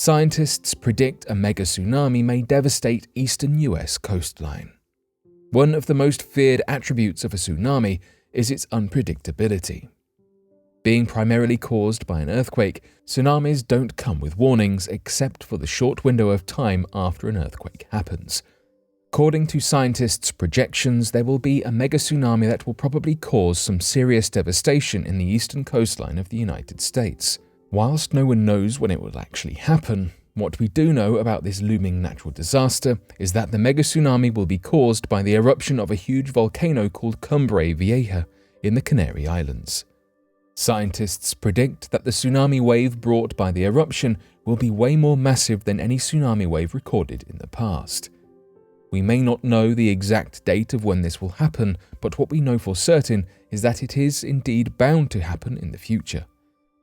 Scientists predict a mega-tsunami may devastate eastern US coastline. One of the most feared attributes of a tsunami is its unpredictability. Being primarily caused by an earthquake, tsunamis don't come with warnings except for the short window of time after an earthquake happens. According to scientists' projections, there will be a mega-tsunami that will probably cause some serious devastation in the eastern coastline of the United States. Whilst no one knows when it will actually happen, what we do know about this looming natural disaster is that the mega-tsunami will be caused by the eruption of a huge volcano called Cumbre Vieja in the Canary Islands. Scientists predict that the tsunami wave brought by the eruption will be way more massive than any tsunami wave recorded in the past. We may not know the exact date of when this will happen, but what we know for certain is that it is indeed bound to happen in the future.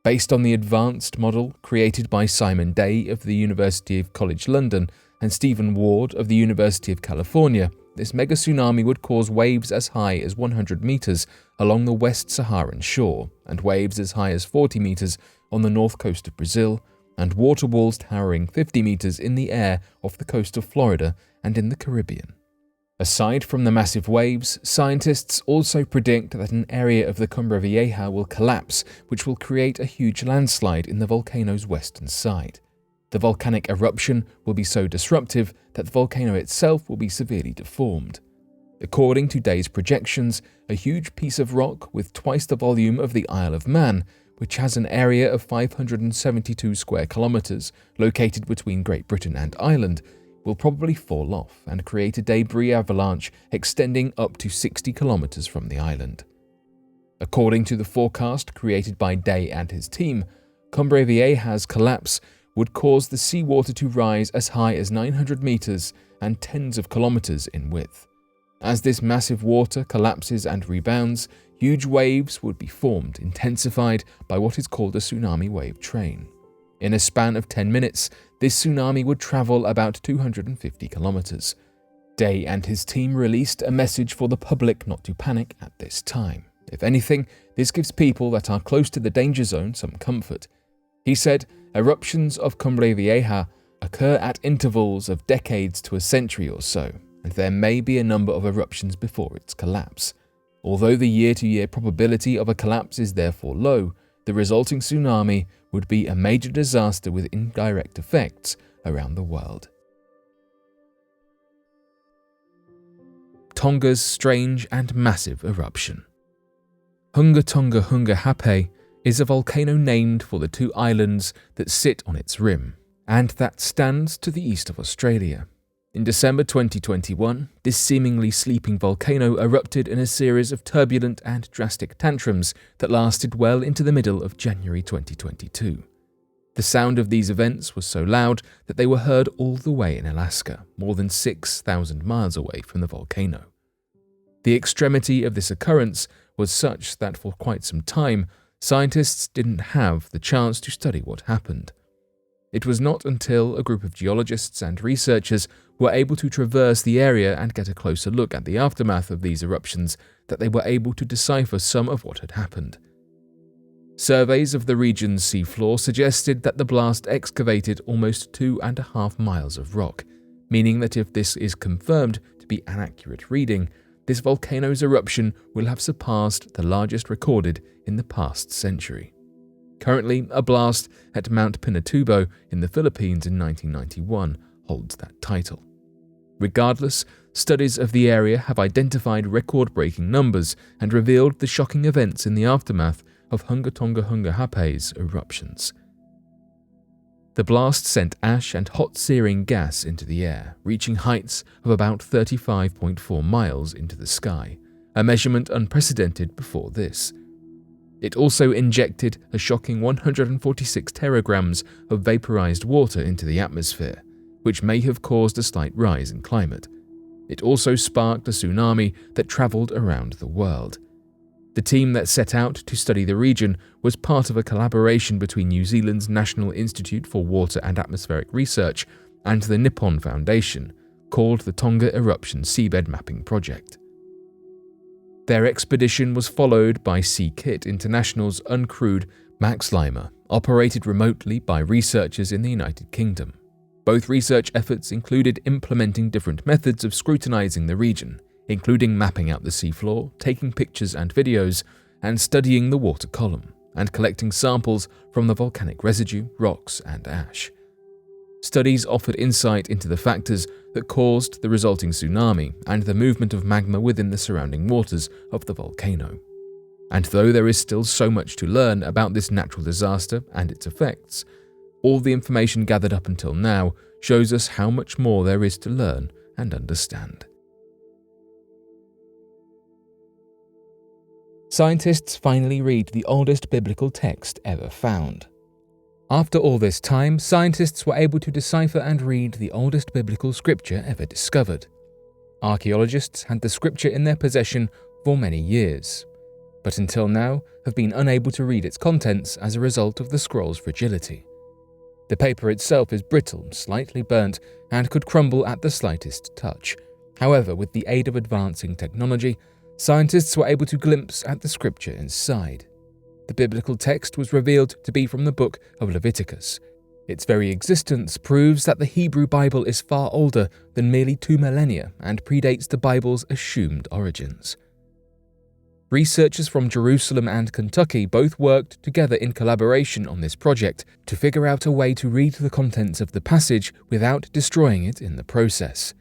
Based on the advanced model created by Simon Day of the University of College London and Stephen Ward of the University of California, this mega-tsunami would cause waves as high as 100 meters along the West Saharan shore, and waves as high as 40 meters on the north coast of Brazil, and water walls towering 50 meters in the air off the coast of Florida and in the Caribbean. Aside from the massive waves, scientists also predict that an area of the Cumbre Vieja will collapse, which will create a huge landslide in the volcano's western side. The volcanic eruption will be so disruptive that the volcano itself will be severely deformed. According to Day's projections, a huge piece of rock with twice the volume of the Isle of Man, which has an area of 572 square kilometers located between Great Britain and Ireland, will probably fall off and create a debris avalanche extending up to 60 kilometers from the island. According to the forecast created by Day and his team, Cumbre Vieja's collapse would cause the seawater to rise as high as 900 meters and tens of kilometers in width. As this massive water collapses and rebounds, huge waves would be formed, intensified by what is called a tsunami wave train. In a span of 10 minutes, this tsunami would travel about 250 kilometers. Day and his team released a message for the public not to panic at this time. If anything, this gives people that are close to the danger zone some comfort. He said, eruptions of Cumbre Vieja occur at intervals of decades to a century or so, and there may be a number of eruptions before its collapse. Although the year-to-year probability of a collapse is therefore low, the resulting tsunami would be a major disaster with indirect effects around the world. Tonga's strange and massive eruption. Hunga Tonga Hunga Hape is a volcano named for the two islands that sit on its rim, and that stands to the east of Australia. In December 2021, this seemingly sleeping volcano erupted in a series of turbulent and drastic tantrums that lasted well into the middle of January 2022. The sound of these events was so loud that they were heard all the way in Alaska, more than 6,000 miles away from the volcano. The extremity of this occurrence was such that for quite some time, scientists didn't have the chance to study what happened. It was not until a group of geologists and researchers were able to traverse the area and get a closer look at the aftermath of these eruptions that they were able to decipher some of what had happened. Surveys of the region's seafloor suggested that the blast excavated almost 2.5 miles of rock, meaning that if this is confirmed to be an accurate reading, this volcano's eruption will have surpassed the largest recorded in the past century. Currently, a blast at Mount Pinatubo in the Philippines in 1991 holds that title. Regardless, studies of the area have identified record-breaking numbers and revealed the shocking events in the aftermath of Hunga Tonga Hunga Hape's eruptions. The blast sent ash and hot searing gas into the air, reaching heights of about 35.4 miles into the sky, a measurement unprecedented before this. It also injected a shocking 146 teragrams of vaporized water into the atmosphere, which may have caused a slight rise in climate. It also sparked a tsunami that traveled around the world. The team that set out to study the region was part of a collaboration between New Zealand's National Institute for Water and Atmospheric Research and the Nippon Foundation, called the Tonga Eruption Seabed Mapping Project. Their expedition was followed by Sea Kit International's uncrewed Max Lima, operated remotely by researchers in the United Kingdom. Both research efforts included implementing different methods of scrutinizing the region, including mapping out the seafloor, taking pictures and videos, and studying the water column, and collecting samples from the volcanic residue, rocks, and ash. Studies offered insight into the factors that caused the resulting tsunami and the movement of magma within the surrounding waters of the volcano. And though there is still so much to learn about this natural disaster and its effects, all the information gathered up until now shows us how much more there is to learn and understand. Scientists finally read the oldest biblical text ever found. After all this time, scientists were able to decipher and read the oldest biblical scripture ever discovered. Archaeologists had the scripture in their possession for many years, but until now have been unable to read its contents as a result of the scroll's fragility. The paper itself is brittle, slightly burnt, and could crumble at the slightest touch. However, with the aid of advancing technology, scientists were able to glimpse at the scripture inside. The biblical text was revealed to be from the book of Leviticus. Its very existence proves that the Hebrew Bible is far older than merely 2 millennia and predates the Bible's assumed origins. Researchers from Jerusalem and Kentucky both worked together in collaboration on this project to figure out a way to read the contents of the passage without destroying it in the process.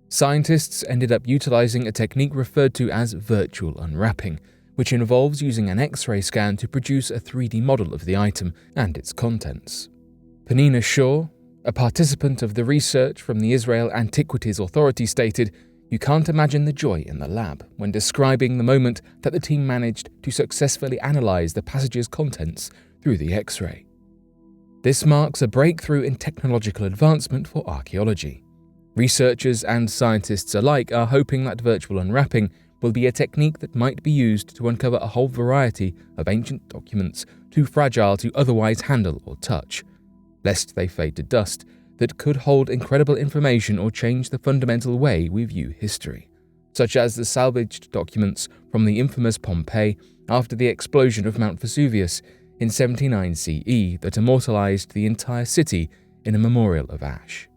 Scientists ended up utilizing a technique referred to as virtual unwrapping, which involves using an X-ray scan to produce a 3D model of the item and its contents. Penina Shaw, a participant of the research from the Israel Antiquities Authority, stated, "You can't imagine the joy in the lab when describing the moment that the team managed to successfully analyze the passage's contents through the X-ray. This marks a breakthrough in technological advancement for archaeology. Researchers and scientists alike are hoping that virtual unwrapping will be a technique that might be used to uncover a whole variety of ancient documents too fragile to otherwise handle or touch, lest they fade to dust, that could hold incredible information or change the fundamental way we view history, such as the salvaged documents from the infamous Pompeii after the explosion of Mount Vesuvius in 79 CE that immortalized the entire city in a memorial of ash.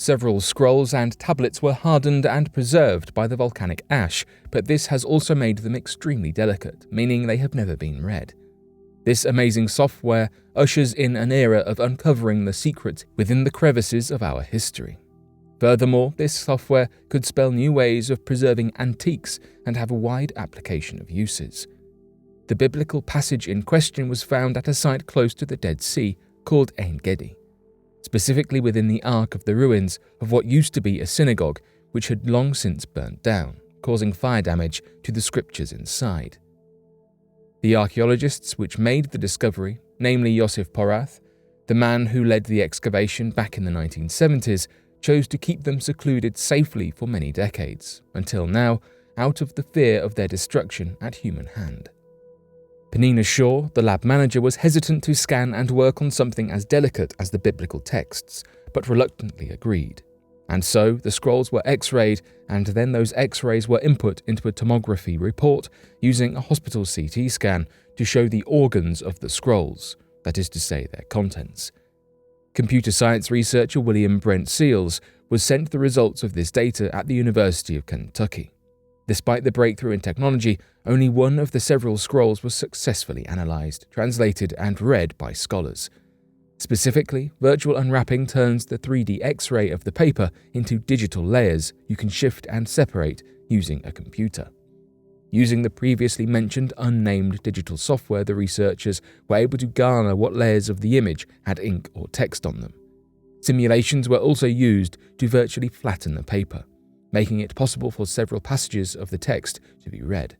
Several scrolls and tablets were hardened and preserved by the volcanic ash, but this has also made them extremely delicate, meaning they have never been read. This amazing software ushers in an era of uncovering the secrets within the crevices of our history. Furthermore, this software could spell new ways of preserving antiques and have a wide application of uses. The biblical passage in question was found at a site close to the Dead Sea called Ein Gedi, specifically within the arc of the ruins of what used to be a synagogue which had long since burnt down, causing fire damage to the scriptures inside. The archaeologists which made the discovery, namely Yosef Porath, the man who led the excavation back in the 1970s, chose to keep them secluded safely for many decades, until now, out of the fear of their destruction at human hand. Penina Shaw, the lab manager, was hesitant to scan and work on something as delicate as the biblical texts, but reluctantly agreed. And so, the scrolls were X-rayed, and then those X-rays were input into a tomography report using a hospital CT scan to show the organs of the scrolls, that is to say, their contents. Computer science researcher William Brent Seals was sent the results of this data at the University of Kentucky. Despite the breakthrough in technology, only one of the several scrolls was successfully analyzed, translated, and read by scholars. Specifically, virtual unwrapping turns the 3D X-ray of the paper into digital layers you can shift and separate using a computer. Using the previously mentioned unnamed digital software, the researchers were able to garner what layers of the image had ink or text on them. Simulations were also used to virtually flatten the paper, making it possible for several passages of the text to be read.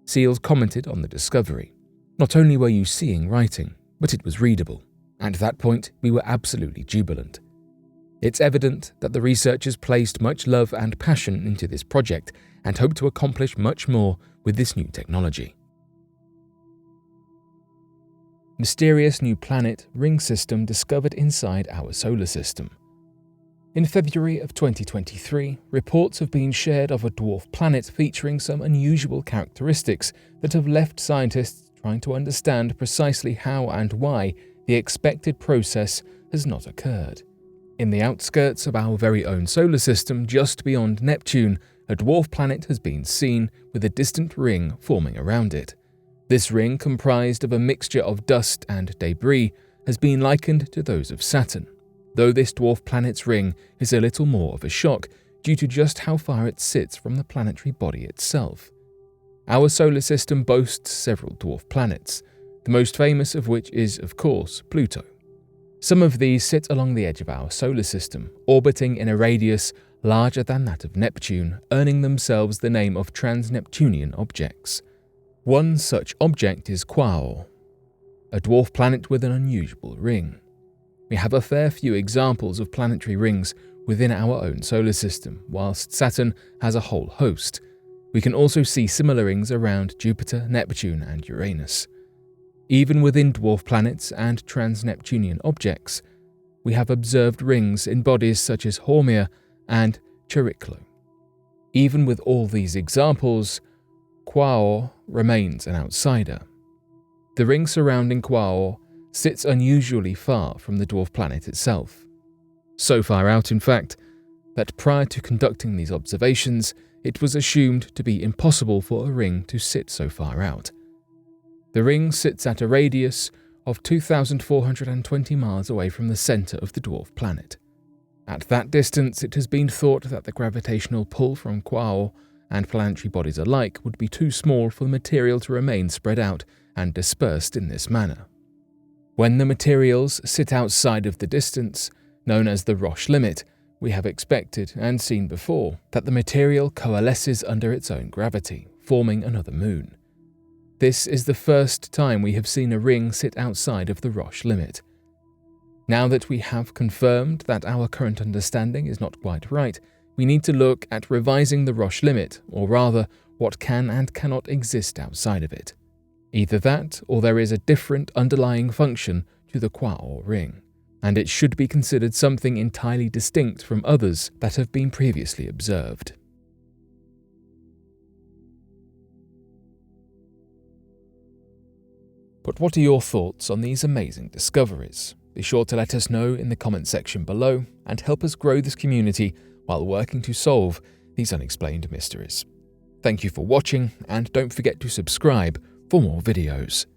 Seals commented on the discovery. "Not only were you seeing writing, but it was readable. At that point, we were absolutely jubilant. It's evident that the researchers placed much love and passion into this project and hope to accomplish much more with this new technology." Mysterious new planet ring system discovered inside our solar system. In February of 2023, reports have been shared of a dwarf planet featuring some unusual characteristics that have left scientists trying to understand precisely how and why the expected process has not occurred. In the outskirts of our very own solar system, just beyond Neptune, a dwarf planet has been seen with a distant ring forming around it. This ring, comprised of a mixture of dust and debris, has been likened to those of Saturn, though this dwarf planet's ring is a little more of a shock due to just how far it sits from the planetary body itself. Our solar system boasts several dwarf planets, the most famous of which is, of course, Pluto. Some of these sit along the edge of our solar system, orbiting in a radius larger than that of Neptune, earning themselves the name of trans-Neptunian objects. One such object is Quaoar, a dwarf planet with an unusual ring. We have a fair few examples of planetary rings within our own solar system, whilst Saturn has a whole host. We can also see similar rings around Jupiter, Neptune, and Uranus. Even within dwarf planets and trans-Neptunian objects, we have observed rings in bodies such as Haumea and Chariklo. Even with all these examples, Quaoar remains an outsider. The ring surrounding Quaoar sits unusually far from the dwarf planet itself. So far out, in fact, that prior to conducting these observations, it was assumed to be impossible for a ring to sit so far out. The ring sits at a radius of 2,420 miles away from the center of the dwarf planet. At that distance, it has been thought that the gravitational pull from Quaoar and planetary bodies alike would be too small for the material to remain spread out and dispersed in this manner. When the materials sit outside of the distance, known as the Roche limit, we have expected and seen before that the material coalesces under its own gravity, forming another moon. This is the first time we have seen a ring sit outside of the Roche limit. Now that we have confirmed that our current understanding is not quite right, we need to look at revising the Roche limit, or rather, what can and cannot exist outside of it. Either that, or there is a different underlying function to the Quaoar ring, and it should be considered something entirely distinct from others that have been previously observed. But what are your thoughts on these amazing discoveries? Be sure to let us know in the comment section below and help us grow this community while working to solve these unexplained mysteries. Thank you for watching, and don't forget to subscribe for more videos.